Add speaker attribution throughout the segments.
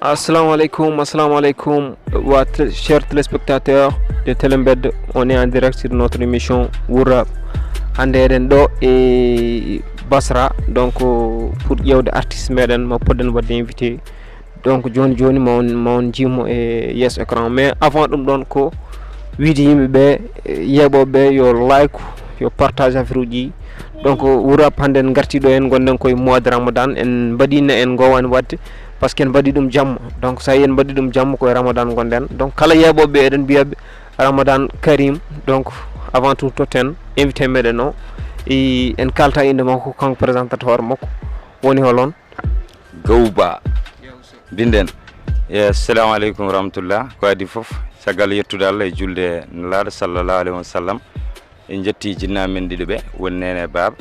Speaker 1: Assalamu alaikum, chers téléspectateurs de Telembed. On est en direct sur notre émission Wurap. Hande et Basra, donc pour yewde artiste meden mo podden wadde invité. Donc joni mon jimo e yes écran, mais avant dum don ko widi yimbe be yebobe yo like yo partage afruji. Donc Wurap hande garti do en gonden koy mois de Ramadan en badina en gowan wadde parce que en badi dum jam, donc sa yen badi dum jam ko Ramadan gonden. Donc kala yebobe eden biyabe Ramadan Karim. Donc avant tout toten invité meden no e en kalta inde mako kanko présentateur mako woni holon
Speaker 2: Gawba binden. Assalamu alaikum rahmatullah ko adi fof sagal yettude Allah e julde nalaado sallallahu alaihi wasallam en jetti jinna men dido be wonnene baba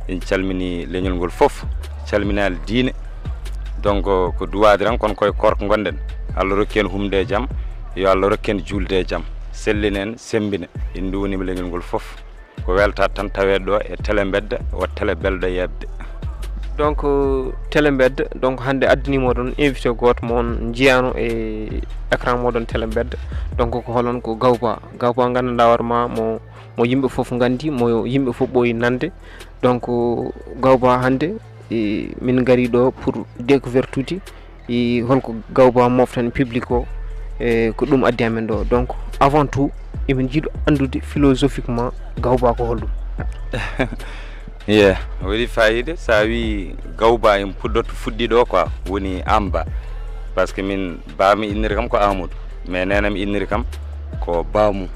Speaker 2: en calmini leñol gol fof calminal diine. Donc ko duwadiran kon koy korko gonden Allah rokken humde jam yo Allah rokken julde jam sellinen sembina indi woni leñol gol fof ko welta tan tawedo e Telembed o tele beldo yebde.
Speaker 1: Donc Telembed, donc hande addini modon invité goto mon jiano e écran modon Telembed. Donc ko holon ko Gawba ganda warma mo yimbe fof gandi, mo yimbe fof boyi nande. Donc Gawba hande min gari do pour découvrir touti e holko Gawba moftan public o e ko dum addi amen do. Donc avant tout emin jido andude philosophiquement Gawba ko holdum.
Speaker 2: Wadi faide sa wi Gawba en puddoto fuddi do quoi woni amba parce que min baami innir kam ko Amadou mais nenam innir kam ko baamu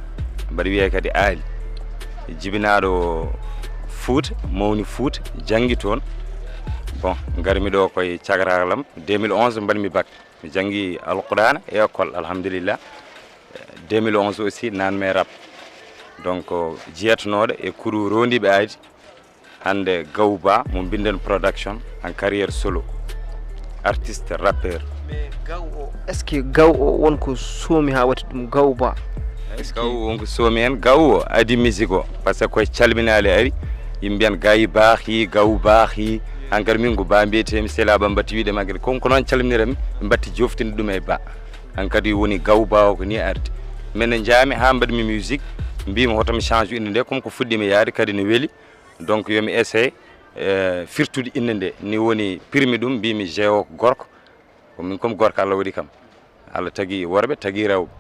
Speaker 2: bari wiye kadi ali jibinaado foot mawni foot jangi ton. Bon garmi do koy cagaraalam 2011 mbalmi bac mi jangi alquran e école alhamdulillah. 2011 aussi nan me rap. Donc jietnode e kuru rondibe aadi hande Gawba mo binden production en carrière solo artiste rappeur.
Speaker 1: Mais Gawo est-ce que Gawo wonko somi ha wati dum Gawba
Speaker 2: Gawo wonko somi en Gawo adi musique o parce que koy calminale ari yimben gayi baaxi Gaw baaxi ankar min go bambete mi sela bambati wiide magel kon ko non calminiram mbatti joftinde dum e ba hankadi woni Gawba ko ni arti men jaami ha mbadmi musique mbimi hoto mi change inde de comme ko fuddi mi yaade kadi ne weli. Donc yomi essaye firtude inde ni woni pirmi dum mbimi jewo gorko ko min comme gorko Allah wadi kam Allah tagi worbe tagi rewbe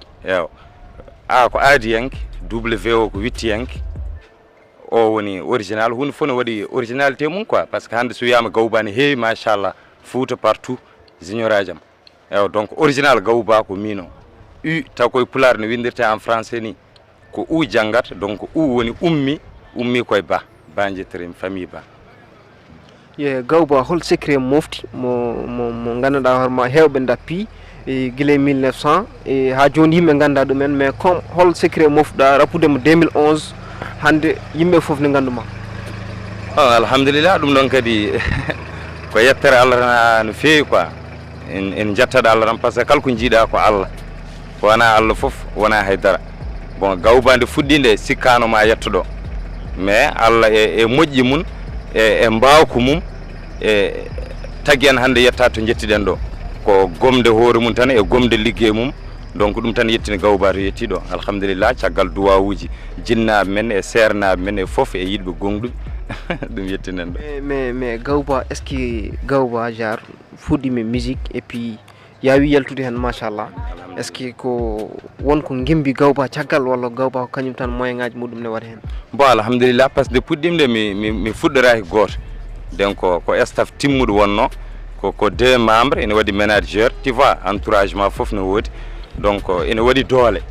Speaker 2: ko aadi yanki WO ko witti yanki o woni original hun fo no wadi originalité mun quoi parce que hande so yama Gawba ne heewi machallah Fouta partout juniorajam donc original Gawba ko mino taw koy pular no windirte en français ni ko jangat donc woni ummi koy banje trim famille ba.
Speaker 1: Gawba hol secret mofti mo ganada horma hewbe dappi e gile 1900 e ha joni yimbe ganda dum en mais comme hol secret mofda rapude mo 2011 hande yimbe fof ne ganduma.
Speaker 2: Alhamdulillah dum don kadi ko yettere Allah no feewi quoi en jettada Allah ran parce que kalko jiida ko Allah wana Allah fof wana haydara. Bon Gawba nde fuddinde sikkano ma yettodo mais Allah e mojji mun e mbawku mum e tagi en hande yetta to jettiden do ko gomde hoore mun tan e gomde liggey mum. Donc dum tan yettini Gawba to yetti do alhamdulillah caggal duwawuji jinnaabe men e sernabe men e fof e yidbe gongdu dum yettinen do.
Speaker 1: Mais Gawba est-ce que Gawba jar fuddi me musique et puis yawi yaltude hen machallah est-ce que ko wonko ngimbi Gawba caggal walla Gawba ko kanyum tan moyen ngaji mudum ne wadi hen?
Speaker 2: Bon alhamdulillah parce que puddimde mi fuddora goto donc ko staff timmudo wonno ko deux membres ene wadi manager tu vois entourage ma fof no wodi donc ene wadi doole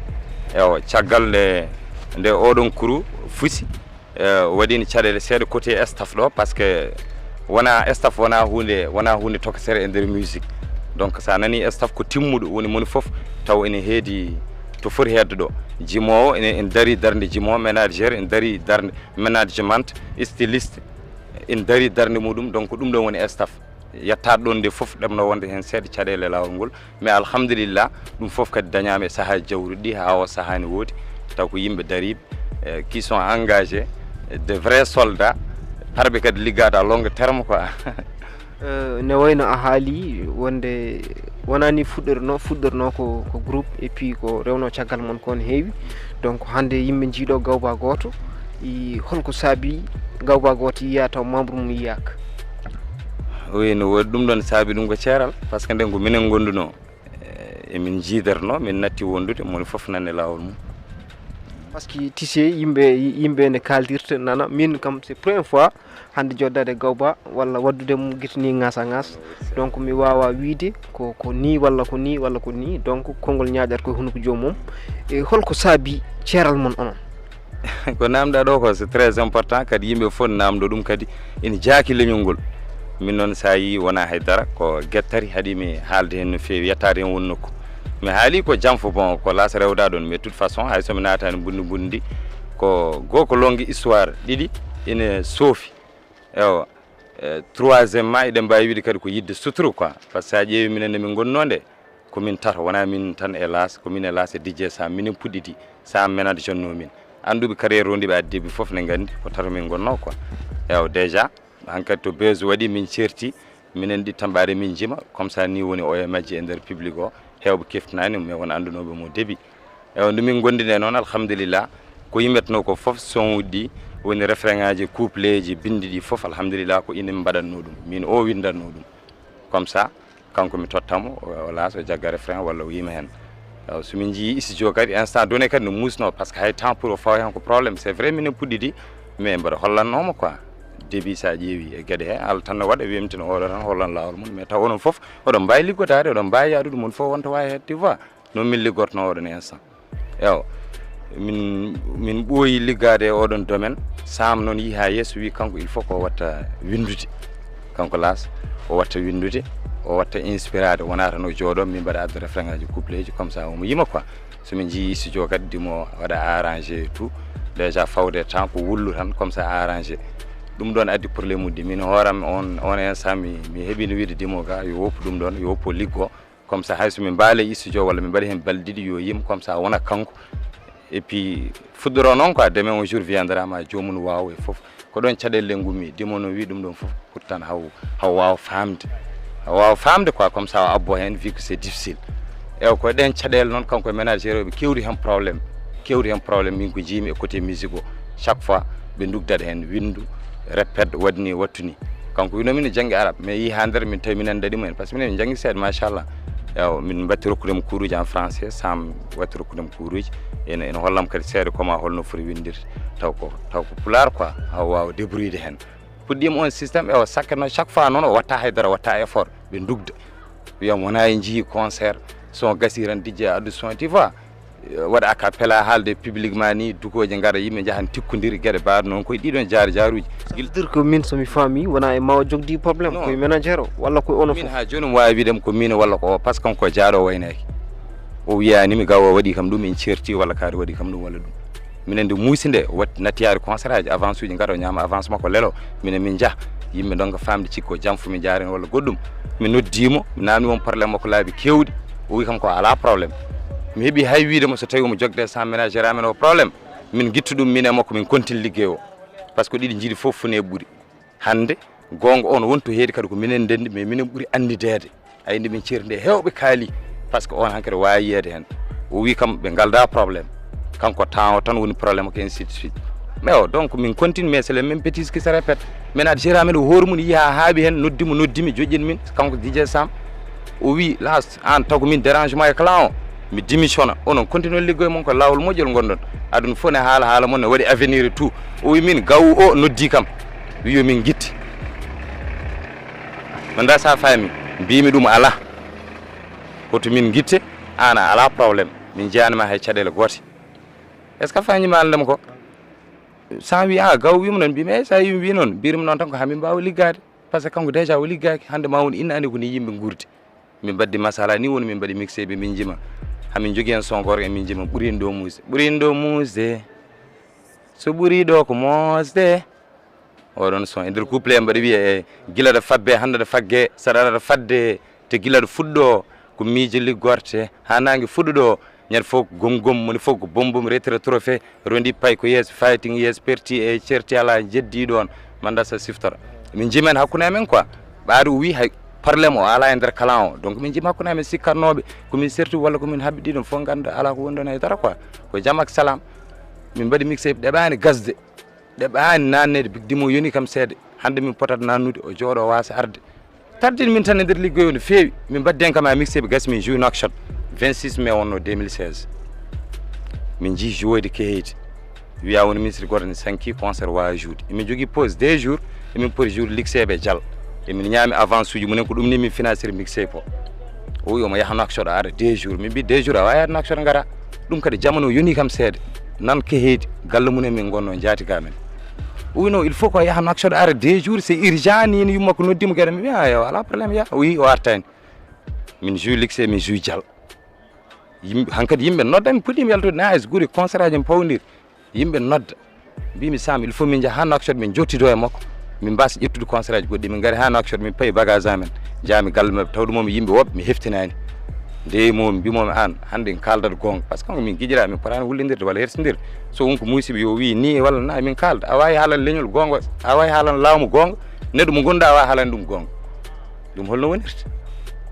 Speaker 2: caggal nde odon kuru fusi wadi ni cadele seede côté staff do parce que wana staff wana hunde tokosere e der musique. Donc sa nani staff ko timmudo woni mon fof taw ene heedi to fori heddo do jimo en dari darnde jimo manager en dari darnde management styliste en dari darnde mudum. Donc dum do woni staff yatta don de fof demno wonde hen seede cadele lawol ngol mais alhamdulillah dum fof kadi dañame saha jawrudi ha o sahani wodi taw ko yimbe darib qui sont engagés de vrais soldats harbe kadi liggada long terme quoi.
Speaker 1: ne wayno a haali wonde wonani fuɗɗorno ko groupe et puis ko rewno caggal mon ko ne heewi donc hande yimɓe jiiɗo gawba goto holko saabi gawba goto yiya taw membre mum yiyaka
Speaker 2: oui no waɗi ɗum ɗon saabi ɗum ko ceeral par ce que nden ko minen gonduno emin jiidarno min natti wondude moni foof nanne lawol mum
Speaker 1: par ce que tissé yimɓe ne kaldirta nana min kam c'est première fois hande joddade gawba walla waddude mum guitani ngasa ngas donc mi wawa wiide ko ni walla ko ni walla ko ni donc kongol ñaaƴat ko hunuko joomum e holko saabi ceeral mon onon
Speaker 2: ko namda ɗo ko c'est très important kadi yimɓe fof namdo ɗum kadi ene jaaki leñol ngol min noon sa yi wona haydara ko guettari haɗi mi haalde hen no fewi yettade hen woni nokku mi haali ko jamfo bon ko las rewda ɗon mais toute façon hay somi natani bunndi ko goko longue histoire ɗiɗi ene soofi ewa troisièmement eɗen mbawi wiide kadi ko yidde suturu quoi par ce que sa ƴeewi minen nde min gonnode komin tato wona min tan e las komin e las e DJ Sam minen puɗɗiti Sam menade jonno min anduɓe carrière rondiɓe addeɓe foof ne gandi ko tato min gonno quoi ewa déjà hankkadi to beso waɗi min certi minen ɗi tamɓade min jima comme ça ni woni o e majji e nder public o hewɓe keftinani mais won andunoɓe mo début ewa ndu min gondine noon alhamdulillah ko yimetno ko foof son uɗɗi woni référent ngaji couple ji bindi ɗi foof alhamdulillah ko ina mi mbaɗatno ɗum min o windatno ɗum comme ça kanko mi tottamo o laas o jagga référent walla o yima hen somin jii studio kadi instant donné kadi no musno par ce que hay temps pour o fawa hen ko probléme c'est vrai minen puɗɗiti mais mbaɗa hollannomo quoi début sa ƴeewi e gueɗe he Allah tan no waɗa wimtino oɗo tan hollan lawol mum mais taw onon foof oɗon mbawi liggotade oɗon mbawi yadude mon foof wonto wawi hedde tu vois non min liggortono oɗon instant ewa min ɓooyi liggade e oɗon domaine Sam noon yi ha yesso wi kanko il faut ko watta windude kanko las o watta windude o watta inspirade wona tan o jooɗo min mbaɗa adde référent ngaji couple ji comme ça omo yima quoi somin jii studio kadi dimo waɗa arrangé tout déjà fawde temps ko wullu tan comme ça arrangé ɗum ɗon addi probléme uji min hooram on instant mi heeɓino wiide dimo ga yo woppu ɗum ɗon yo woppu liggo comme ça hay somin mbaale studio walla min mbaɗi hen balɗe ɗiɗi yo yim comme ça wona kanko et puis fuɗɗoro noon quoi demain un jour viendra ma jomum wawa e foof ko ɗon caɗele gummi dimo no wi ɗum ɗon foof pour tan haw wawa famde quoi comme ça o abbo hen vu que c'est difficile ewa ko ɗen caɗele noon kanko e ménagére ɓe kewri hen probléme min ko jiimi e côté musique o chaque fois ɓe dugdat hen windu répète waɗni wattuni kanko wino min janggi arabe mais yi ha nder min tawi minen daɗimo hen par ce que minen janggi seeɗa machallah ewa min batti rokkudemo cours uji en français Sam watti rokkudemo cours uji ene hollam kadi seeɗa comment holno foti windirde taw ko pulaar quoi haw wawa débrouiller hen puɗɗima on systéme ewa sakkatno chaque fois noon o watta haydara watta effort ɓe dugda wiyam wona e jii concert son gasi tan DJ addu son tu vois waɗa acapella haalde publiquement ni dukoje gara yimɓe jahan tikkodiri gueɗe mbaɗo noon koye ɗiɗon jaaruji
Speaker 1: dir ko min somi faami wona e mawo jogdi probléme koye ménagére o walla koye ono
Speaker 2: min ha joni mi wawi widem ko min walla ko par ce que kanko jaaɗo waynaki o wiyanimi gaw o waɗi kam ɗum en certi walla kaari waɗi kam ɗum walla ɗum minen nde muuside nattiyade concert aji avance uji gara o ñama avance makko lelo minen min jah yimɓe donka famde cikko jam fo mi jaaren walla goɗɗum mi noddimo mi namdimon probléme makko laabi kewɗi o wi kam ko ala probléme mi heeɓi hay wiidemo so tawi omo jogde sans ménagére amen o probléme min guittu ɗum min e makko min continue ligguey o par ce que ɗiɗi jiiɗi fof fone ɓuuri hande gonga on wonto heedi kadi ko minen ndendi mais minen ɓuuri andidede ayinde min ceeri nde hewɓe kaali par ce que on hankkadi wawi yiyede hen o wi kam ɓe galda probléme kanko temps o tan woni probléme ko ainsi de suite mais o donc min continue mais c'est les mêmes bêtises qui se répète ménagére amen o hoore mum yi ha haaɓi hen noddimi joƴƴini min kanko DJ Sam o wi las an taw ko min dérangement e clan o mi démissionna onon continue liggoye mon ko lawol moƴƴol gonɗon aduna fof ne haala mon ne waɗi avenir tout o wi min gawu o noddi kam wiyo min guitti manda sa faami mbimi ɗum ala koto min guitte an a ala probléme min jeyanima hay caɗele goote est ce que fañima aldema ko sa wi a gaw wimo noon mbimi eyyi sa yimi wi noon mbirimi noon tan ko hamin mbawa liggade par ce que kanko déjà o liggaki hande ma woni inna andi ko ni yimɓe gurdi min mbaddi masala ni woni min mbaɗi mixé ɓe min jima hamin jogui hen son gorko e min jima ɓurini ɗo muusde so ɓuuri ɗo ko mosde oɗon son e nder couple e mbaɗa wiya e gila ɗo fabbe hande ɗo fagge saɗa ɗo fadde te gila ɗo fuɗɗo ko miije liggorte ha nangue fuɗɗo ñande fof gom moni fof ko bombom retere trophée rondi pay ko yeeso fighting yeeso perti e certi ala jeddi ɗon manda sa siftora min jimen hakkude amen quoi ɓaade o wi hay probléme o ala e nder clan o donc min jima hakkude amen sikkannoɓe komin sertu walla komin haɓɓiɗi ɗum fof ganda ala ko woni ɗon haydara quoi ko jaam ak salam min mbaɗi mixtape ɗeɓani gasde ɗeɓani nannede Big Dimo yoni kam seede hande min potat nannude o jooɗo wasa arde tardini min tan e nder liggoyo no feewi min mbadden kam a mixtape gasi min joue Nouakchott 26 mai wonno 2016 min jii jouwode keheydi wiya woni ministre goto ne sanki concert wawi joude emin jogui pause 2 jours emin poti joude ligseɓe dial emin ñaami avance uji munen ko ɗum ni min financére mixtape o wi omo yaha Nouakchott ara 2 jours min mbi 2 jours a wawi yaade Nouakchott gara ɗum kadi jamano yoni kam seede nan keheydi galle munen min gonno jaatiga men oui non il faut ko yaha Nouakchott ara 2 jours c'est urgent ni yumma ko noddimo gueɗe mi wiya yo ala probléme ya oui o artani min joue ligse min joue dial yimɓe hankkadi yimɓe nodda mi puɗɗimi yaltude naes guuri concert aji mi pawdir yimɓe nodda mbimi Sam il faut min jaha ha Nouakchott min jottido e makko min mbasa ƴettude concert aji goɗɗi min gari ha Nouakchott min payi bagage amen jaami galle mabɓe tawɗumomi yimɓe woɓɓe mi heftinani ndemomi mbimomi an hande en kaldat gonga par ce que min guiƴira min potani wullodirde walla hersidir so wonko musiɓe yo wi ni walla na min kalda a wawi haalande leñol gonga a wawi haalande laamu gonga neɗɗo mo gonɗa a wawi haalande ɗum gonga ɗum holno wonirta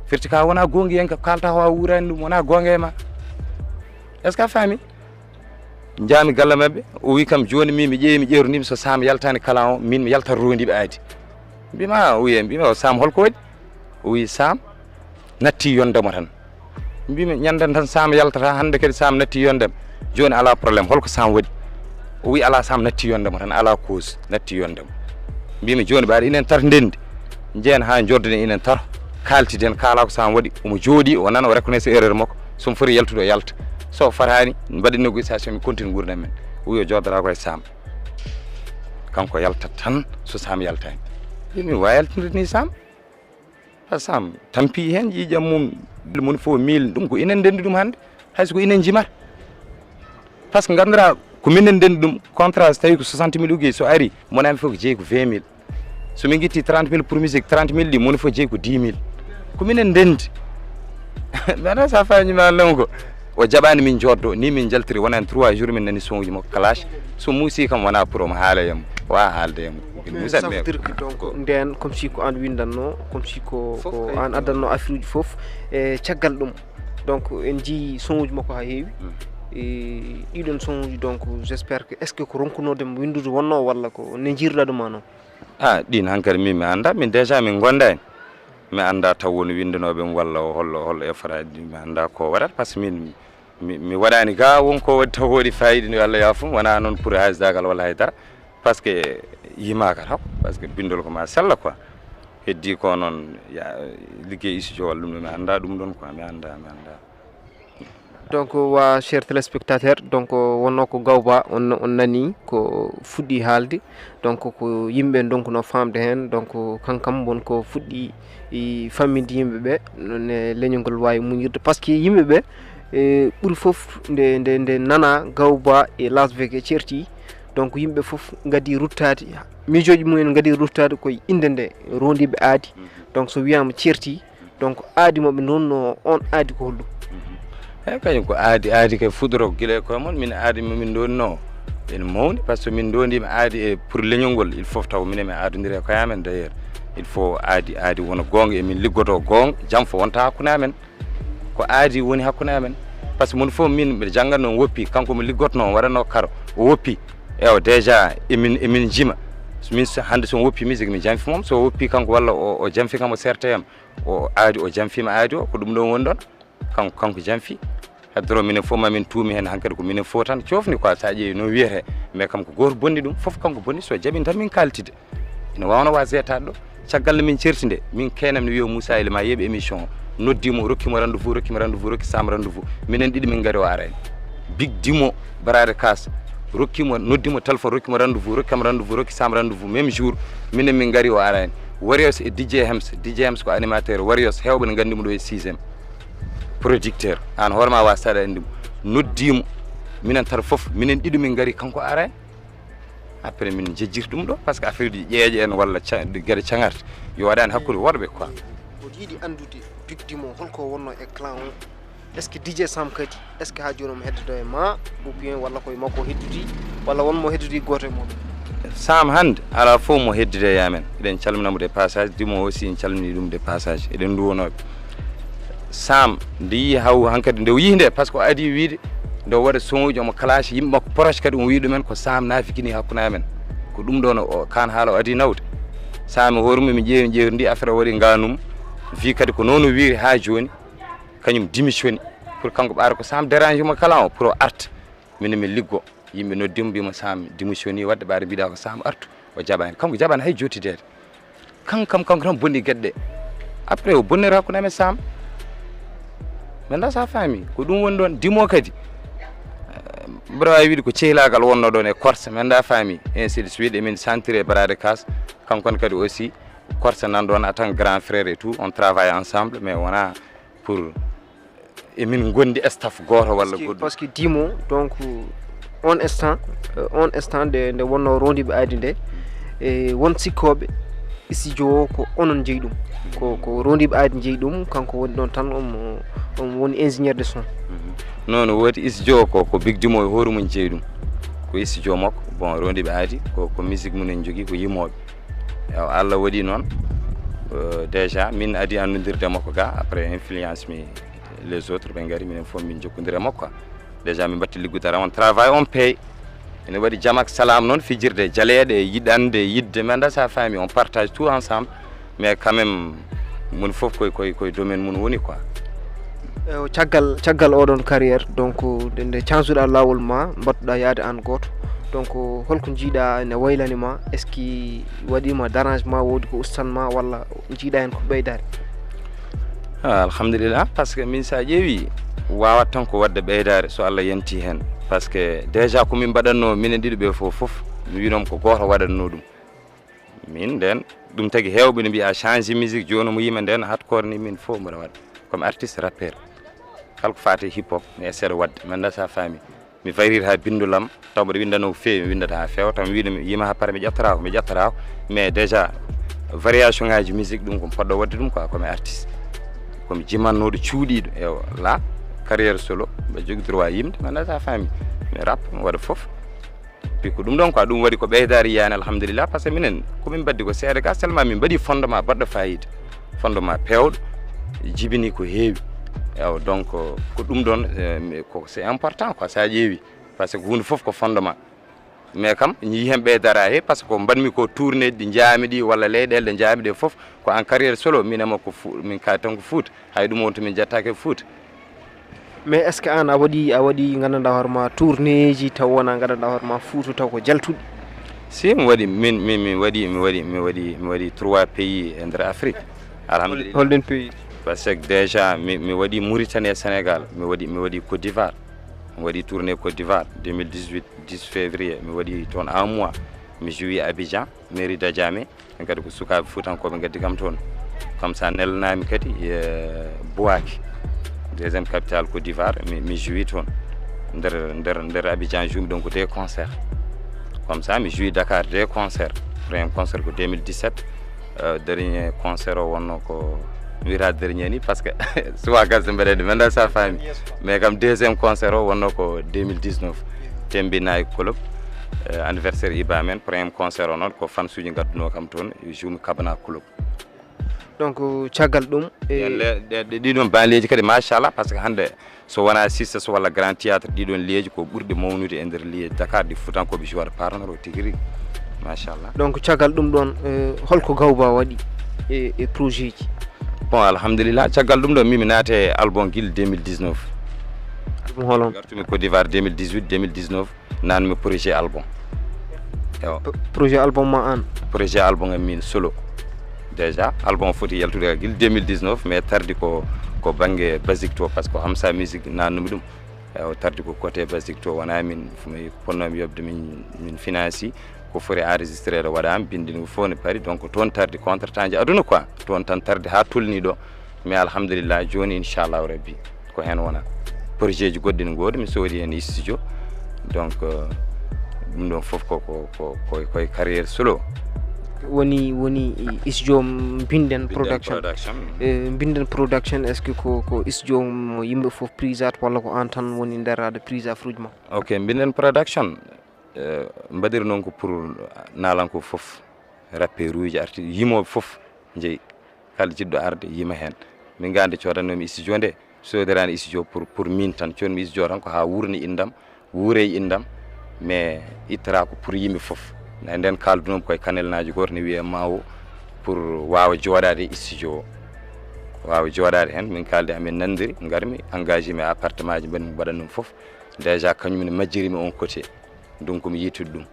Speaker 2: firti ka wona gonga hen ka kalta ho a wurani ɗum wona gonga e ma est ce que a faami jaami galle mabɓe o wi kam joni min mi ƴeewi mi ƴeeronimi so Sam yaltani kala o min mi yaltat rondiɓe aadi mbima o wiye mbima o Sam holko waɗi o wi Sam natti yondemo tan mbimi ñanden tan Sam yaltata hande kadi Sam natti yondem joni ala probléme holko Sam waɗi o wi ala Sam natti yondemo tan ala cause natti yondemo mbimi joni ɓaade inen tar ndendi jeen ha jordden inen tar kaltiden kala ko Sam waɗi omo jooɗi o nana o reconnaisse erreur makko somo foti yaltude o yalta so fatani mbaɗi négociation mi continue gurdam men o wi o jodora koye Sam kanko yaltat tan so Sam yaltani mbimi wawi yaltinde ni Sam ha Sam tampi hen ƴiƴam mum mun fof 1000 ɗum ko inen ndendi ɗum hande hayso ko inen jimata par ce que gandira ko minen ndendi ɗum contrat so tawi ko 60 000 uguey so ari monami fof ko jeeyi ko 20 000 so min guitti 30 000 pour musique 30 000 ɗi moni fof jeeyi ko 10 000 ko minen ndendi mbeɗa sa fañima lam ko o jaɓani min joddo ni min jaltiri wona en 3 jours min nani son uji makko clash so muusi kam wona pour omo haala yam wa haalde yam
Speaker 1: ça veut dire que donc nden comme si ko an windanno comme si ko an addanno affaire uji fof e caggal ɗum donc en jii son uji makko ha heewi e ɗiɗon son uji donc j'espère que est ce que ko ronkunodemo windude wonno walla ko ne jirɗa ɗuma noon
Speaker 2: ɗin hankkadi min mi anda min déjà min gondani mi anda taw woni windanoɓe walla hollo effort mi anda ko waɗata par ce que mi waɗani ga wonko waɗi taw woɗi fayida ni walla yafum wona noon pour haysdagal walla haydara par ce que yimaka taw par ce que bindol ko ma sella quoi heddi ko noon liggey studio walla ɗum ɗo mi anda ɗum ɗon quoi mi anda
Speaker 1: donc wa cher téléspectateur donc wonno ko Gawba on nani ko fuɗɗi haalde donc ko yimɓe donkuno famde hen donc kankam wonko fuɗɗi famide yimɓeɓe ne leñolngol wawi muñirde par ce que yimɓeɓe ɓuuri foof nde nana Gawba e Las Vegas certi donc yimɓe foof gadi ruttade miijoji mumen gadi ruttade koye inde nde rondiɓe aadi donc so wiyama certi donc aadi moɓe noon no on aadi ko hollum
Speaker 2: eyyi kañum ko aadi kay fuɗɗoro guila koye moon min aadi momin donno ene mawni par ce que min dondima aadi e pour leñol ngol il faut taw minen mi aadodiri e koyamen d' ailleurs il faut aadi wona gonga emin liggoto gonga jaam fo wonta hakkude amen ko aadi woni hakkude amen par ce que mon fof min mbiɗa janggatno woppi kanko mo liggotno o waɗano karo o woppi ewa déjà emin jima min hande so woppi musique mi jamfi mom so woppi kanko walla o jamfi kam o serteyam o aadi o jamfima aadi o ko ɗum ɗon woni ɗon kanko jamfi heddoro minen fof mamin tuumi hen hankkadi ko minen fof tan cofni quoi sa ƴeewi no wiyete mais kam ko goto bonni ɗum foof kanko bonni so jaɓi tan min kaltide ene wawno was yetade ɗo caggal min certi nde min kenam ne wiyo Moussa Ely ma yeeɓi émission o noddimo rokkimo rendez-vous rokki Sam rendez-vous minen ɗiɗi min gari o arani Big Dimo Barade Kas rokkimo noddimo téléphone rokkimo rendez-vous rokki Sam rendez-vous même jour minen min gari o arani Warriors e DJ Hems ko animateur Warriors hewɓe ne gandimo ɗo e 6e producteur an hoorema wa saɗa andimo noddimo minen tar foof minen ɗiɗi min gari kanko arani après min jejjir ɗum ɗo par ce que affaire ji ƴeeƴe en walla gueɗe cagarte yo waɗani hakkude worɓe quoi
Speaker 1: o yiiɗi andude Big Dimo holko wonno e clan o est ce que DJ Sam kadi est ce que ha joni omo heddodo e ma ou bien walla koye makko heddudi walla wonmo heddudi goto e moɗon
Speaker 2: sam hande ala fo mo heddide yamen eden calminamo de passage dimo aussi en calmini dum de passage eden duwonobe sam ndi haw hankadi nde yinde parce que adi wiide do wada songuji mo clash yimbe ko proche kadi on wiido men ko sam nafikini hakuna men ko dum don o kan haala adi nawde sam hormi mi jeewi ndi affaire wari nganum vi kadi ko nonu wiiri ha joni kanyum démissioni pour kanko baara ko sam dérange mo kala o pour art min mi liggo yimbe no dimbi mo sam démissioni wadde baara bida ko sam artu o jabani kanko jabani hay jotidede kanko tan bonni gedde après o bonnira ko name sam men da sa fami ko dum won don dimo kadi bra wiide ko cehlagal wonno don e corse men da fami ainsi de suite min centre barade kas kankon kadi aussi corse nan don atan grand frère et tout on travaille ensemble mais wona pour et min gondi staff goto walla goddo
Speaker 1: parce que dimo donc on instant de wonno rondi be adi de e won sikkobe studio ko onon jeydum ko rondi be adi jeydum kanko woni don tan on woni ingénieur de son
Speaker 2: non woti studio ko big dimo horu mun jeydum ko studio makko bon rondi be adi ko musique mun en jogi ko yimobe Allah wadi non déjà min adi anondirde makko ga après influence mi les autres ben gari min fo min jokkondire makko déjà mi batti liggudara on travail on paye ene wadi jamak salam non fijirde jaleede yidande yidde manda sa famille on partage tout ensemble mais quand même mun fof koy domaine mun woni quoi
Speaker 1: caggal odon carrière donc de chansuda lawol ma battuda yaade an goto donc holko jiida ne waylani ma est ce que wadima dérangement wodi ko ustanma walla jiida en ko beydare
Speaker 2: alhamdulillah parce que min sa jeewi wawa tan ko wadde beydare so Allah yanti hen parce que déjà ko min badanno min dido be fof mi winom ko goto wadanno dum min den dum tagi hewbe ne bi'a changer musique jono mo yima den hardcore ni min fo mo wad comme artiste rappeur kalko faati hip hop ne sero wadde man da sa fami mi fayrir ha bindulam tawbe windano feewi windata ha few tam wiide mi yima ha pare mi jattara ko mais déjà variation ngaji musique dum ko poddo wadde dum quoi comme artiste comme jimannodo cuudido e la carrière solo be jogi droit yimde man da sa fami mi rap wada fof puis ko dum don quoi dum wadi ko beydari yani alhamdulillah parce que minen ko min baddi ko seede ga seulement min badi fondement baddo fayida fondement pewdo jibini ko heewi donc ko dum don ko c'est important quoi ça jeewi parce que hunde fof ko fondement mais kam ñi hembe dara he parce que ko banmi ko tourner di jaamidi walla leedel de jaamide fof ko en carrière solo minama ko min ka tan ko foot hay dum wonto min jattake foot
Speaker 1: mais est ce que an a wadi ngandanda horma tourner ji taw wona ngandanda horma foot taw ko jaltudi
Speaker 2: si mi wadi 3 pays en Afrique alhamdulillah
Speaker 1: holden pays
Speaker 2: parce que déjà mi wadi Mauritanie et Sénégal mi wadi Côte d'Ivoire mi wadi tourner Côte d'Ivoire 2018 10 février mi wadi ton un mois mi joué Abidjan mairie d'Adjamé ngadi ko sukabe futan ko be ngadi kam ton comme ça nelnami kadi Bouaki deuxième capitale Côte d'Ivoire mi joué ton der Abidjan joue donc des concerts comme ça mi joué Dakar des concerts premier concert ko 2017 dernier concert wonno ko wira dernier ni parce que soit gaz mbede de menda sa famille mais comme deuxième concert wonno ko 2019 tembi nay club anniversaire Ibamen premier concert non ko fan suji gadduno kam ton joumi kabana club
Speaker 1: donc tiagal dum
Speaker 2: di don banleji kadi machallah parce que hande so wana sisse so wala grand théâtre di don leji ko burde mawnude e der liye Dakar di futan ko bi joueur parnoro tigiri machallah
Speaker 1: donc tiagal dum don holko gawba wadi e projet ji
Speaker 2: bon alhamdulillah tiagal dum do mimi naate album gil 2019
Speaker 1: album holon
Speaker 2: gartumi Côte d'Ivoire 2018 2019 nan mi projet album
Speaker 1: projet album ma an
Speaker 2: projet album min solo déjà album foti yaltude gil 2019 mais tardi ko bange basique to parce que amsa musique nanumi dum tardi ko côté basique to wana min fumi ponnom yobde min finance ko fori enregistrer wada am bindini foni pari donc ton tardi contretemps aduna quoi ton tan tardi ha tulni do mais alhamdulillah joni inchallah rabbi ko hen wona projet ji goddini godi mi sodi en studio donc dum don fof ko carrière solo
Speaker 1: woni studio binden production binden production est ce que ko studio mo yimbe fof prisat walla ko an tan woni derade prise fruit ma
Speaker 2: ok binden production mbaɗir noon ko pour nalanko fof rappeur uji arti yimoɓe fof jeeyi kala jiɗɗo arde yima hen min gande codannomi studio nde soderani studio pour min tan conmi studio tan ko ha wurni indam wuure indam mais ittara ko pour yimɓe fof nden kaldunomi koye kanel naji goto ne wiye mawo pour wawa joɗade studio wawa joɗade hen min kalde amin nandiri garmi engagé mi appartement ji mbaɗmi mbaɗan ɗum fof déjà kañum ne majjirimi on côté donc mi yitude ɗum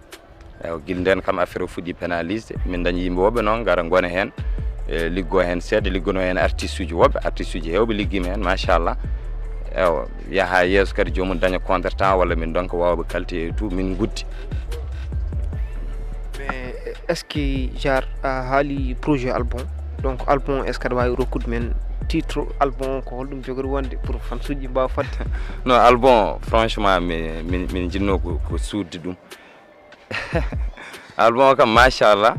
Speaker 2: guila nden kam affaire o fuɗɗi pénalisde min dañi yimɓe woɓɓe noon gara gona hen liggo hen seeɗa liggono hen artiste uji woɓɓe artiste uji hewɓe liggima hen machallah yaaha yeeso kadi jomum daña contretemps walla min donc wawɓe qualité et tout min guddi.
Speaker 1: mais est ce que genre a haali projet album donc album est ce que aɗa wawi rokkude men titre album ko holɗum jogori wonde pour fansuji mbawa fadde.
Speaker 2: non album franchement min jinno ko sudde ɗum album kam machallah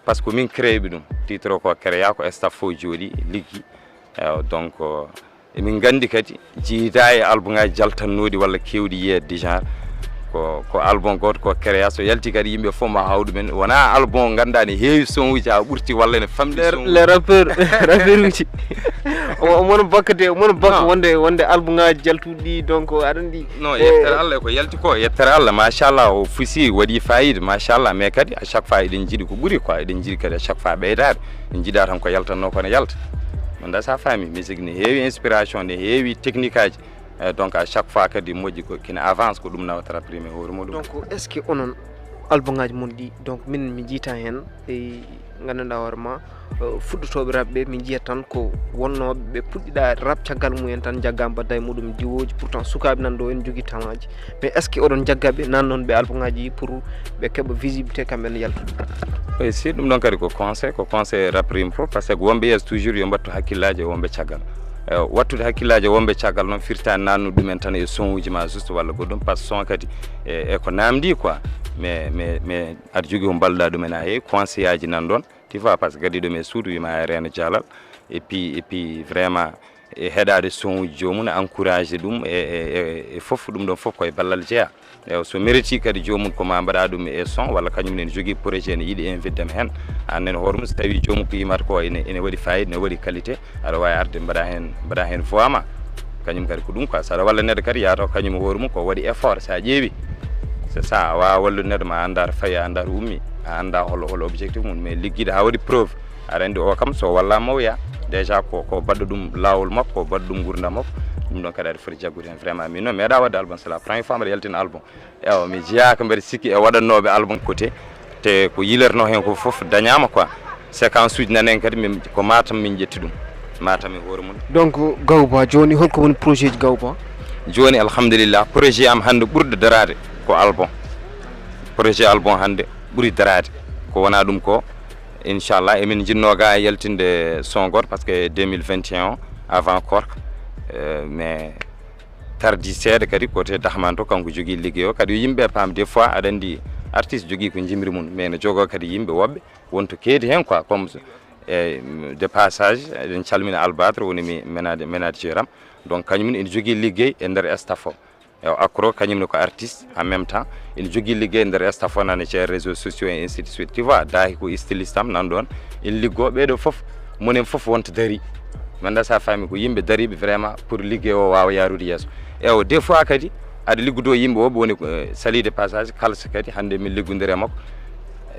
Speaker 2: par ce que min créé ɓe ɗum titre o ko créa ko staff fo jooɗi liggi donc emin gandi kadi jiida e album ngaji jaltannoɗi walla kewɗi yiyede genre ko album goto ko créa so yalti kadi yimɓe fof ma hawdu men wona album ganda ne heewi son uji ha ɓurti walla ne famɗi
Speaker 1: les rappeur uji omon bakkate omon bakka wonde album ngaji jaltuɗi ɗi donc aɗa andi
Speaker 2: non yettere Allah ko yalti ko yettere Allah machallah o fusi waɗi fayida machallah mais kadi à chaque fois eɗen jiiɗi ko ɓuuri quoi eɗen jiiɗi kadi à chaque fois ɓeydade en jiiɗa tan ko yaltanno kono yalta manda sa faami musique ne heewi inspiration ne heewi technique aji donc à chaque fois kadi moƴƴi ko kene avance ko ɗum nawata rapprimé hoore muɗum.
Speaker 1: donc est ce que onon album ngaji mon ɗi donc min mi jiita hen e gandanɗa hoore ma fuɗɗotoɓe rap ɓe min jiyat tan ko wonnoɓe ɓe puɗɗiɗa rap caggal mumen tan jagga badda e muɗum diwoji pourtant sukaɓe nan ɗo en jogui talent ji mais est ce que oɗon jaggaɓe nan noon ɓe album ngaji pour ɓe keeɓa visibilité kamɓene yaltude.
Speaker 2: oui si ɗum ɗon kadi ko conseil raprime fof par ce que wonɓe yeeso toujours yo mbattu hakkillaji e wonɓe caggal wattude hakkillaji wonɓe caggal noon firtani nannu ɗumen tan e son uji ma juste walla ko ɗum par ce que son kadi e ko namdi quoi mais aɗa jogui ko balluɗa ɗumen ha heewi conseil aji nan ɗon tu vois par ce que kadi ɗum e suudu wima reena dialal et puis vraiment e heɗade son uji jomum encouragé ɗum e fof ɗum ɗon fof koye ballal jeeya so mériti kadi jomum koma mbaɗa ɗum e son walla kañum ne jogui projet ne yiiɗi invitdem hen annen hoore mum so tawi jomum ko yimata ko ene waɗi fayida ne waɗi qualité aɗa wawi arde mbaɗa hen voix ma kañum kadi ko ɗum quoi saɗa walla neɗɗo kadi yataw kañum hoore mum ko waɗi effort sa ƴeewi c'est ça a wawa wallude neɗɗo ma anda to fayi anda to ummi a anda hol objectif mum mais ligguiɗo ha waɗi preuve aɗa andi o kam so wallama o wiya déjà ko baɗɗo ɗum lawol makko ko baɗɗo ɗum gurdam makko ɗum ɗon kadi aɗa foti jaggude hen vraiment min noon meeɗa wadde album c'est la première fois mbaɗa yaltina album mi jeeyaka mbeɗa sikki e waɗannoɓe album côté te ko yilerno hen ko foof dañama quoi séquence uji nanen kadi ko Matam min ƴetti ɗum Matam e hoore mum.
Speaker 1: donc Gawba joni holko woni projet ji Gawba?
Speaker 2: joni alhamdulillah projet am hande ɓurde darade ko album projet album hande ɓuuri darade ko wona ɗum ko inchallah emin jinno ga e yaltinde son goto par ce que 2021 avant Kork mais tardi seeɗa kadi côté Dahman to kanko jogui ligguey o kadi yo yimɓe paam des fois aɗa andi artiste jogui ko jimri mum mais ne jogo kadi yimɓe woɓɓe wonto keedi hen quoi comme de passage eɗen calmina Albatre woni mi ménageur am donc kañum ene jogui ligguey e nder staff o accro kañumne ko artiste en même temps ene jogui ligguey nder staff o nane e réseaux sociaux et ainsi de suite tu vois daahi ko styliste am nan ɗon ene liggo ɓeɗo foof monen foof wonta daari manda sa faami ko yimɓe dariɓe vraiment pour ligguey o wawa yarude yeeso des fois kadi aɗa liggodo yimɓe woɓe woni salide passage kalsa kadi hande min liggodiri e makko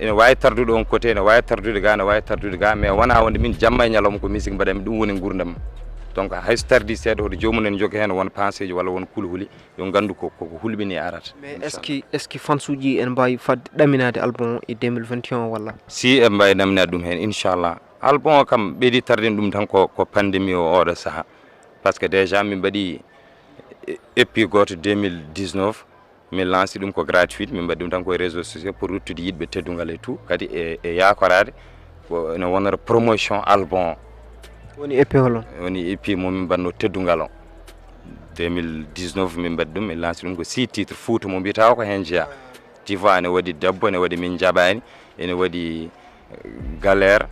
Speaker 2: ene wawi tardude on côté ene wawi tardude ga ne wawi tardude ga mais wona wonde min jamma e ñalawma ko musique mbaɗami ɗum woni gurdam donc hayso tardi seeɗa hoto jomum en jogo hen won pensé ji walla won kulhuli yo gandu ko hulɓini arata.
Speaker 1: mais est ce que fans uji en mbawi fadde ɗaminade album e 2021 walla?
Speaker 2: si en mbawi ɗaminade ɗum hen inchallah album o kam ɓeydi tardin ɗum tan ko pandémie o oɗo saaha par ce que déjà min mbaɗi eppi goto 2019 min lanci ɗum ko gratuit min mbaɗi ɗum tan koye réseaux sociaux pour ruttude yiɗɓe teddugal et tout kadi e yakorade ne wonora promotion album
Speaker 1: woni eppi holon?
Speaker 2: woni eppi momin mbanno teddugal o 2019 min mbaɗi ɗum min lanci ɗum ko 6 titres Fouta mo mbiyata ko hen jeeya tu vois ene waɗi Dabbo ene waɗi Min Jaɓani ene waɗi Galère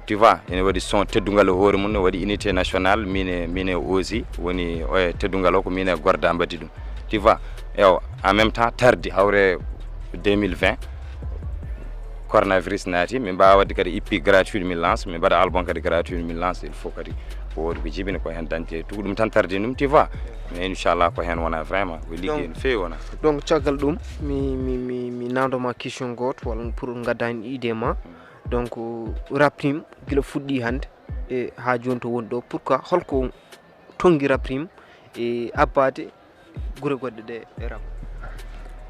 Speaker 2: tu vois ene waɗi son teddugal hoore mum ne waɗi unité nationale mine osi woni teddungal o ko mine Gorda mbaɗi ɗum tu vois ew en même temps tardi hawre 2020 coronavirus naati min mbawa wadde kadi ippi gratuit min lance min mbaɗa album kadi gratuit min lance il faut kadi ko wodi ko jibina ko hen dañte tout ɗum tan tardi ɗum tu vois mais inchallah ko hen wona vraiment ko liggey no fewi wona
Speaker 1: donc caggal ɗum mi nandoma question goto walla pour gaddani idée ma donc Raprime gila fuɗɗi hande e ha joni to woni ɗo pourquoi holko tongi Raprime e abbade gure goɗɗe ɗe e rap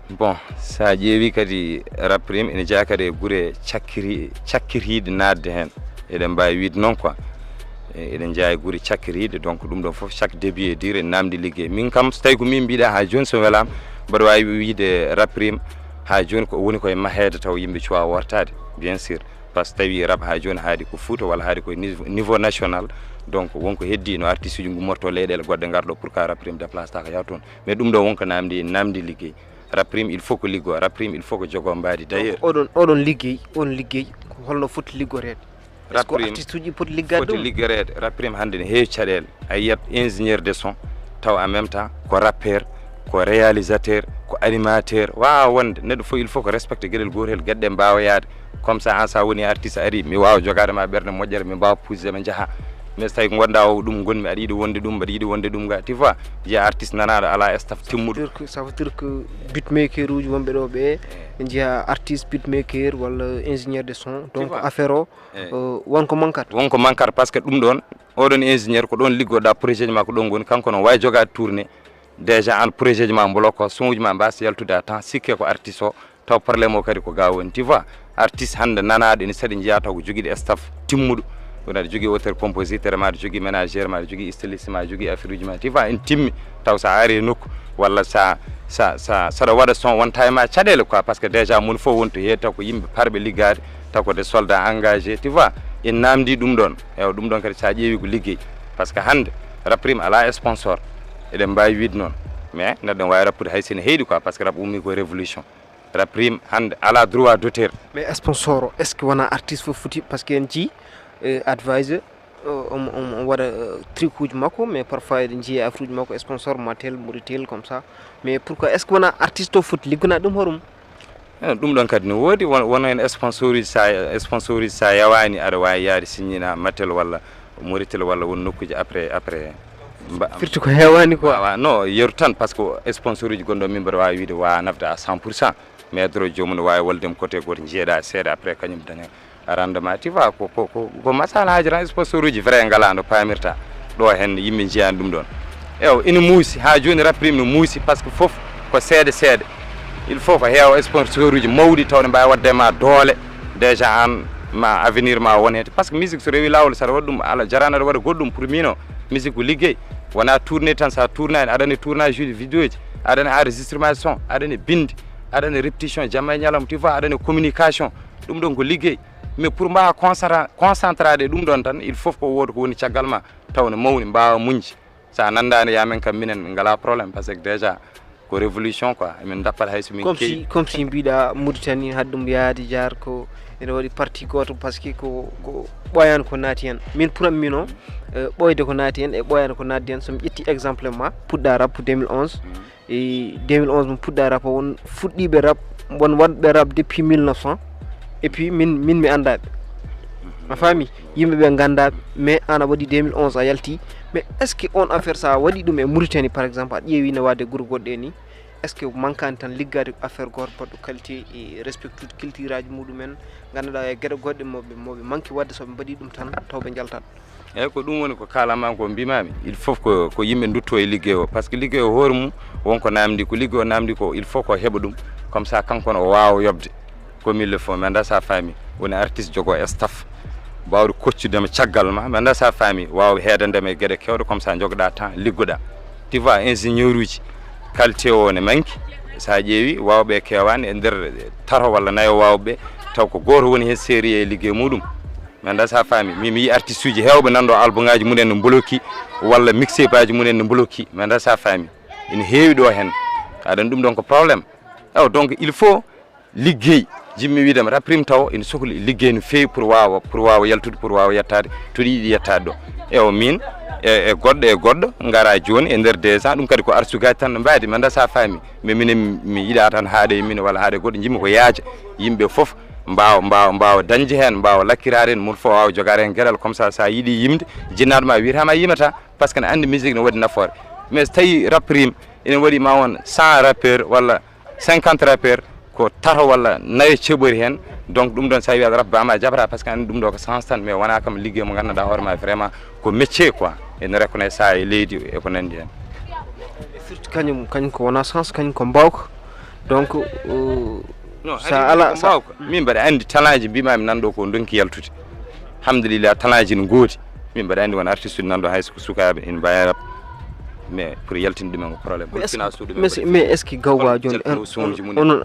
Speaker 2: bon sa ƴeewi kadi Raprime ene jeeya kadi e gure cakkiriɗe nadde hen eɗen mbawi wiide noon quoi eɗen jeeya e gure cakkiriɗe donc ɗum ɗon foof chaque début e dire en namdi liggey min kam so tawi ko min mbiɗa ha joni so welama mbaɗa wawi wiide Raprime ha joni ko woni koye mahede taw yimɓe cuwa wortade bien sûr par ce que tawi rap ha joni haadi ko Fouta walla haadi koye niveau national donc wonko heddi no artiste uji gummorto leyɗele goɗɗe garɗo pour que Raprime déplace ta ko yaw toon mais ɗum ɗo wonko namdi liggey Raprime il faut que liggo Raprime il faut que jogo mbadi d'ailleurs
Speaker 1: oɗon liggey holno foti liggorede
Speaker 2: Raprime
Speaker 1: artiste uji poti liggade
Speaker 2: foti liggorede Raprime hande ne heewi caɗele a yiyat ingénieur de son taw en même temps ko rappeur ko réalisateur ko animateur wawa wonde neɗɗo fof il faut que respecte gueɗel gotel gueɗɗe mbawa yaade comme ça an sa woni artiste ari mi wawa jogade ma ɓerde moƴƴere mi mbawa pusde ɓe jaaha mais tawi ko gonɗa o ɗum gonmi aɗa yiiɗi wonde ɗum mbaɗa yiiɗi wonde ɗum ga tu vois jiya artiste nanaɗo ala staff timmuɗo
Speaker 1: ça veut dire que beatmaker uji wonɓe ɗo ɓe jiya artiste beatmaker walla ingénieur de son donc affaire o wonko manquat
Speaker 2: par ce que ɗum ɗon oɗon ingénieur ko ɗon liggoɗa projet ji ma ko ɗon goni kanko noon wawi jogade tourné déjà an projet ji ma bloco son uji ma mbasa yaltude à temps sikke ko artiste o taw probléme o kadi ko ga woni tu vois artiste hande nanaɗo ene saɗi jiya taw ko joguiɗo staff timmuɗo wona aɗa jogui auteur compositeur ma aɗa jogui ménagère ma aɗa jogui styliste ma aɗa jogui affaire uji ma tu vois en timmi taw sa ari e nokku walla saɗa waɗa son wonta e ma caɗele quoi par ce que déjà mun fof wonto heedi taw ko yimɓe parɓe liggade taw ko des soldats engagé tu vois en namdi ɗum ɗon ewa ɗum ɗon kadi sa ƴeewi ko liggey par ce que hande Raprime ala sponsor eɗen mbawi wiide noon mais neɗɗo wawi rappude hay sene heeɗi quoi par ce que rap ummi ko révolution Raprime hande ala droit d'auteur
Speaker 1: mais sponsor o est ce que wona artiste fof foti par ce que en jii advisor on waɗa truc uji makko mais parfois eɗen jiiya affaire uji makko sponsor matel moritel comme ça mais pourquoi est ce que wona artiste o foti liggana ɗum horum
Speaker 2: ɗum ɗon kadi no woodi wona hen sponsorise sa yawani aɗa wawi yaade signina matel walla moritel walla won nokkuji après
Speaker 1: firti ko hewani quoi
Speaker 2: non yeru tan par ce que sponsor uji gonɗo min mbaɗa wawi wiide wawa nafde à 100% mais doro jomum ne wawi woldemo côté goto jeeɗa seeɗa après kañum daña rendement tu vois ko masala haji tan sponsor uji vrai ngala no pamirta ɗo hen yimɓe jeyani ɗum ɗon ew ina muusi ha joni Raprime no muusi par ce que foof ko seeɗa il faut ko heewa sponsor uji mawɗi tawne mbawi wadde ma doole déjà an ma avenir ma won hede par ce que musique so rewi lawol saɗa waɗa ɗum ala jarani aɗa waɗa goɗɗum pour mino musique ko liggey wona tourné tan sa tournani aɗane tournage uji vidéo ji aɗane enregistrement son aɗane binde aɗane répétition jamma e ñalawma tu vois aɗane communication ɗum ɗon ko liggey mais pour mbawa concentrade ɗum ɗon tan il faut ko woodi ko woni caggal ma taw ne mawni mbawa muñde sa nandani yamen kam minen min ngala probléme par ce que déjà ko révolution quoi min dappat hay so min keewi
Speaker 1: comme si mbiɗa Mauritanie haade ɗum yaadi jaar ko ene waɗi partie goto par ce que ko ɓoyani ko naati hen min pour min o ɓoyde ko naati hen e ɓoyani ko naati hen somi ƴetti exemple ma puɗɗa rap 2011 e 2011 mo puɗɗa rap won fuɗɗiɓe rap won waɗɓe rap depuis 1900 et puis min mi andaɓe a faami yimɓeɓe gandaɓe mais an a waɗi 2011 a yalti mais est ce que on affaire sa waɗi ɗum e Mauritanie par exemple a ƴeewi ne wadde gure goɗɗe ni est ce que mankani tan liggade affaire goto baɗɗo qualité e respectude culture aji muɗumen ganduɗa e gueɗe goɗɗe moɓe manque wadde soɓe mbaɗi ɗum tan tawɓe jaltat
Speaker 2: eyyi ko ɗum woni ko kalama ko mbimami il faut ko yimɓe dutto e liggey o par ce que liggey o hoore mum wonko namdi ko liggey o namdi ko il faut ko heɓa ɗum comme ça kankone o wawa yobde comme il le faut mi anda sa faami woni artiste jogo staff mbawde koccudema caggal ma mi anda sa faami wawa heedandema e gueɗe kewɗe comme ça jogɗa temps liggoɗa tu vois ingénieur uji qualité o ne manque sa ƴeewi wawɓe kewani e nder taro walla nayo wawɓe taw ko goto woni hen série e liggey muɗum mi anda sa faami mi yi artiste uji hewɓe nanɗo album ngaji munen ne bloqué walla mixtape aji munen ne bloqué mi anda sa faami ene heewi ɗo hen aɗan ɗum ɗon ko probléme ew donc il faut liggey jimmi wiidam raprim taw ina sohli liggey no feewi pour wawa yaltude pour wawa yettade to yiiɗi yettade ɗo ewo min e goɗɗo ngara joni e nder 2 ans ɗum kadi ko arsugaji tan no mbaadi manda sa faami mais minen mi yiɗa tan haade min walla haade goɗɗo jimmi ko yaaja yimɓe fof mbawa dañde hen mbawa lakkirade hen mon fof wawa jogade hen gueɗal comme ça sa yiiɗi yimde jinnaɗo ma wiyatama yimata par ce que ne andi musique ne waɗi nafoore mais so tawi raprim ene waɗi ma won 100 rappeur walla 50 rappeur ko tato walla nayo ceɓori hen donc ɗum ɗon sa wi aɗa rap bama jabata par ce que andi ɗum ɗo ko sens tan mais wona kam liggey mo ganduɗa hoorema vraiment ko métier quoi ene reconnaît sa e leydi e ko nandi hen
Speaker 1: surtout kañum ko wona sens kañum ko mbawka donc
Speaker 2: sa ala mbawka min mbaɗa andi talent ji mbimami nanɗo ko donki yaltude alhamdulillah talent ji no goodi min mbaɗa andi won artiste uji nanɗo hayso ko sukaɓe ene mbawi rap mais pour yaltinde ɗumen ko probléme
Speaker 1: mais est ce que gawwa joni
Speaker 2: onon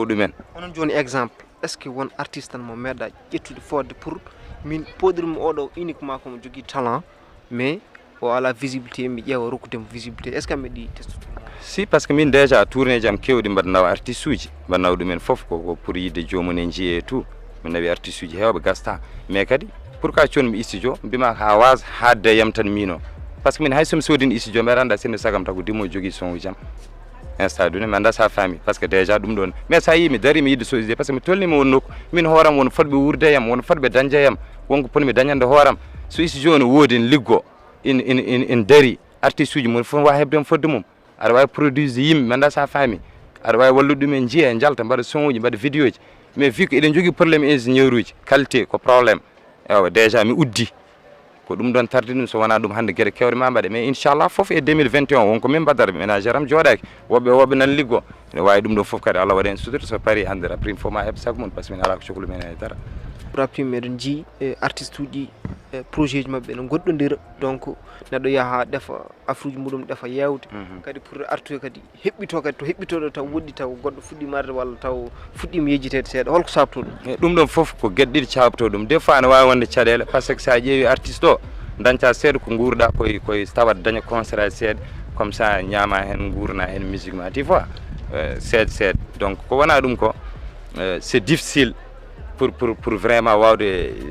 Speaker 2: ɗumen
Speaker 1: onon joni exemple est ce que won artiste tan mo meeɗa ƴettude fodde pour min poɗirmi oɗo uniquement komo jogui talent mais o ala visibilité mi ƴeewa rokkudemo visibilité est ce que meeɗi testude
Speaker 2: si par ce que min déjà tourné ji am kewɗi mbaɗa nawa artiste uji mbaɗa nawa ɗumen foof ko pour yidde jomum en jiiye tout mi nawi artiste uji hewɓe gasta mais kadi pourquoi conmi studio mbima ha wasa hadde yam tan mino par ce que min hay somi sodini studio mbeɗa anda sinde sagam taw ko dimo jogui son uji am instant dune mi anda sa faami par ce que déjà ɗum ɗon mais sa yi mi dari mi yidde sodide par ce que mi tolnima won nokku min hooram won fotɓe wurde yam won fotɓe dañde yam wonko poni mi dañande hooram so studio ne woodi en liggo in dari artiste uji mon fof wawi hebdemo fodde mum aɗa wawi produise yimɓe mi anda sa faami aɗa wawi wallude ɗumen jiiya e jalta mbaɗa son uji mbaɗa vidéo ji mais vu que eɗen jogui probléme ingénieur uji qualité ko probléme ewa déjà mi uddi ko ɗum ɗon tardi ɗum so wona ɗum hande gueɗe kewɗe ma mbaɗe mais inchallah foof e 2021 wonko min mbaddata ménagére am jooɗaki woɓɓe nan liggo ene wawi ɗum ɗo foof kadi Allah waɗi en sutura so paari hande raprim fof ma heɓ sago mum par ce que min ala ko cohlu men e dara
Speaker 1: raprim eɗen jii artiste uji projet ji mabɓe ne goɗɗodira donc neɗɗo yaaha ɗefa afruji muɗum ɗefa yewde kadi pour artude kadi heɓɓito kadi to heɓɓitoɗo taw woɗɗi taw goɗɗo fuɗɗima arde walla taw fuɗɗima yejjitede seeɗa holko sabto ɗum
Speaker 2: ɗum ɗon foof ko gueɗe ɗiɗi cabto ɗum des fois ne wawi wonde caɗele par ce que sa ƴeewi artiste o dañca seeɗa ko guurɗa koye tawat daña concert aji seeɗa comme ça ñama hen guurna hen musique ma tu vois seeɗa donc ko wona ɗum ko c'est difficile pour vraiment wawde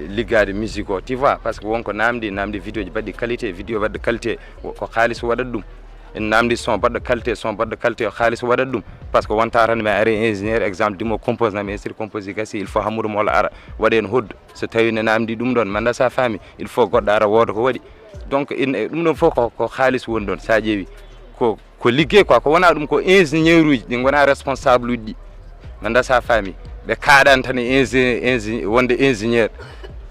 Speaker 2: liggade musique o tu vois par ce que wonko namdi vidéo ji baɗɗi qualité vidéo baɗɗo qualité ko haalis waɗat ɗum en namdi son baɗɗo qualité o haalis waɗat ɗum par ce que wonta tan mi ari ingénieur exemple dimo compose nami e série compose gasi il faut hammudo mo ara waɗe en hoddu so tawi ne namdi ɗum ɗon manda sa faami il faut goɗɗo ara wooda ko waɗi donc ɗum ɗon fof ko haalis woni ɗon sa ƴeewi ko liggey quoi ko wona ɗum ko ingénieur uji ɗi gona responsable uji ɗi manda sa faami ɓe kaaɗani tan wonde ingénieur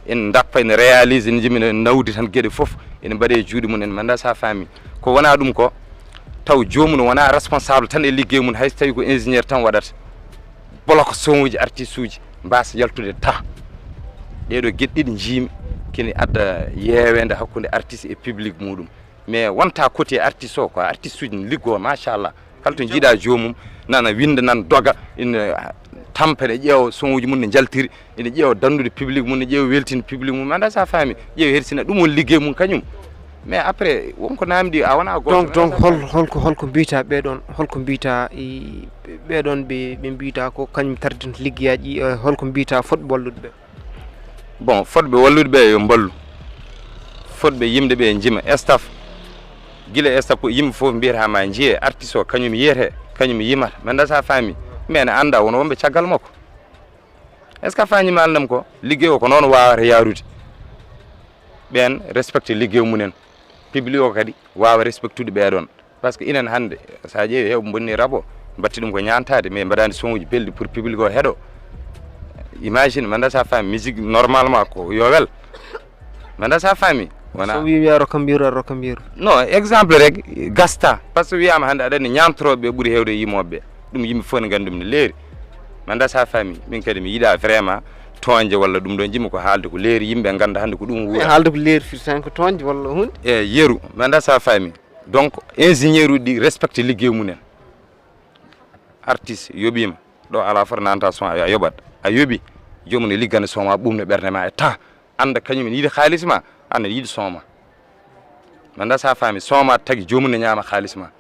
Speaker 2: en dappa en réalise en jimi en nawdi tan gueɗe foof ene mbaɗe juuɗe mum en manda sa faami ko wona ɗum ko taw jomum wona responsable tan e liggey mum hayso tawi ko ingénieur tan waɗata bloque son uji artiste uji mbasa yaltude ta ɗeɗo gueɗe ɗiɗi jiimi kene adda yewede hakkude artiste e public muɗum mais wonta côté artiste o ko artiste uji liggo machallah kala to jiiɗa jomum nana winda nan doga ina tampa ne ƴeewa son uji mum ne jaltiri ene ƴeewa dandude public mum ne ƴeewa weltinde public mum anda sa faami ƴeewa hersina ɗum woni liggey mum kañum mais après wonko namdi a wona
Speaker 1: donc holko mbiyata ɓeɗon holko mbiyata ɓeɗon ɓe mbiyata ko kañum tardinta liggeyaji holko mbiyata fodɓe wallude ɓe
Speaker 2: bon fodɓe wallude ɓe yo mballu fodɓe yimde ɓe jima staff guila staff ko yimɓe foof mbiyata ma jiiye artiste o kañum yiyete kañum yimata mais anda sa faami mais ne anda wono wonɓe caggal makko est ce que a fañima aldam ko liggey o ko noon wawata yarude ɓen respecte liggey mumen public o kadi wawa respectude ɓeɗon par ce que inen hande sa ƴeewi hewɓe bonni rabo batti ɗum ko ñantade mais mbaɗani son uji belɗi pour public o heeɗo imagine manda sa faami musique normalement ko yo wel manda sa faami wona
Speaker 1: so wi wiya rokka mbiru
Speaker 2: non exemple rek gasta par ce que wiyama hande aɗa andi ñamtoroɓe ɓuuri hewde yimoɓeɓe ɗum yimɓe fof ne gandi ɗum ne leeri manda sa faami min kadi mi yiiɗa vraiment toñde walla ɗum ɗon jimmi ko haalde ko leeri yimɓe ganda hande ko ɗum wuura
Speaker 1: haalde ko leeri firtan ko toñde walla hunde
Speaker 2: e yeru manda sa faami donc ingénieur uji ɗi respecte liggey mumen artiste yoɓima ɗo ala fota nanta son a yoɓat a yoɓi jomum ne liggande son ma ɓumne ɓerde ma e temps anda kañum ne yiiɗi haalis ma anda ne yiiɗi son ma manda sa faami son ma tagui jomum ne ñama haalis ma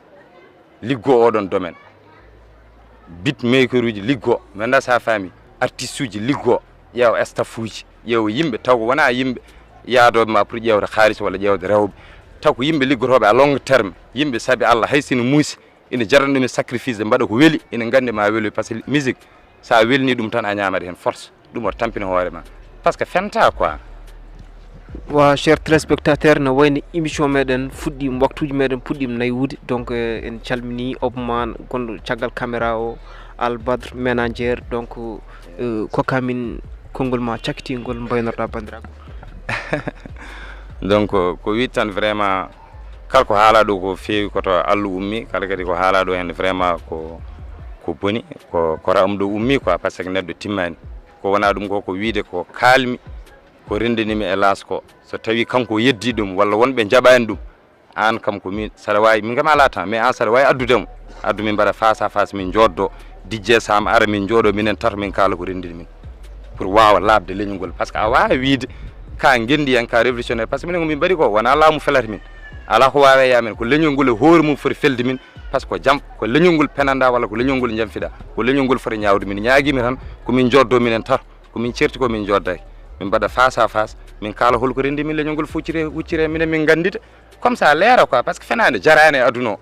Speaker 2: liggo oɗon domaine beatmaker uji liggo menda sa fami artiste uji liggo yew staff uji yew yimbe taw wona yimbe yaado ma pour ƴewde xaalis walla ƴewde rewbe taw ko yimbe liggotoɓe à long terme yimbe sabi Allah hay sino muusi ina jarani mi sacrifice mbaɗa ko weli ina gandi ma weli parce que musique sa welni ɗum tan a ñamade hen force ɗum o tampina hoore ma parce que fenta quoi.
Speaker 1: wa chers téléspectateurs no wayni émission meɗen fuɗɗi waktuji meɗen puɗɗima naywude donc en calmini Obman gonɗo caggal caméra o Albadre ménagère donc kokkamin konngol ma cakkitingol mbaynorɗa bandiraɓe.
Speaker 2: donc ko wi tan vraiment kala ko haala ɗo ko feewi koto Allah ummi kala kadi ko haala ɗo hen vraiment ko boni ko ram ɗo ummi quoi par ce que neɗɗo timmani ko wona ɗum ko wiide ko kalmi ko rendanimi e las ko so tawi kanko yeddi ɗum walla wonɓe jaɓani ɗum an kam ko min saɗa wawi min kam ala temps mais an saɗa wawi addudemo addu min mbaɗa face à face min joddo dijje sama ara min jooɗo minen tato min kala ko rendini min pour wawa labde leñol par ce que a wawi wiide ka gendi hen ka révolutionnaire par ce que minen komin mbaɗi ko wona laamu felata min ala ko wawe yamen ko leñol ngol e hoore mum foti felde min par ce que jam ko leñol ngol penanda walla ko leñol ngol jamfiɗa ko leñol ngol foti ñawde min ñaaguimi tan komin joddo minen tato komin certi ko min joddaki min mbaɗa face à face min kala holko rendi min leñol ngol huccire minen min gandita comme ça leera quoi parce que fenade jarani e aduna o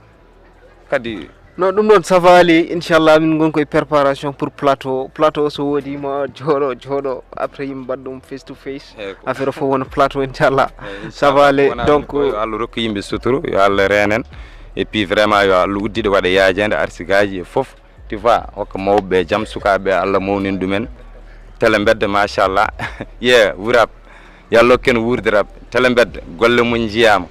Speaker 2: kadi
Speaker 1: non ɗum ɗon savali inchallah min gonko e préparation pour plateau so wodima jooɗo après yimɓe mbaɗa ɗum face to face affaire o fof wona plateau inchallah savali donc
Speaker 2: yo Allah rokku yimɓe suturu yo Allah renen et puis vraiment yo Allah uddiɗo waɗa yaajede arsigaji e foof tu vois hokka mawɓe jaam sukaɓe Allah mawnin ɗumen tele bedde machallah wurab yallo ken wurdirab tele bedde golle mum jiyama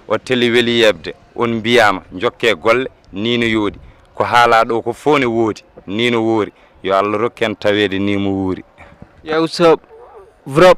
Speaker 2: o teli weli yebde on mbiyama jokke golle ni no yoodi ko haala ɗo ko fo ne woodi ni no woori yo Allah rokken tawede ni mo woori
Speaker 1: yawsa wurab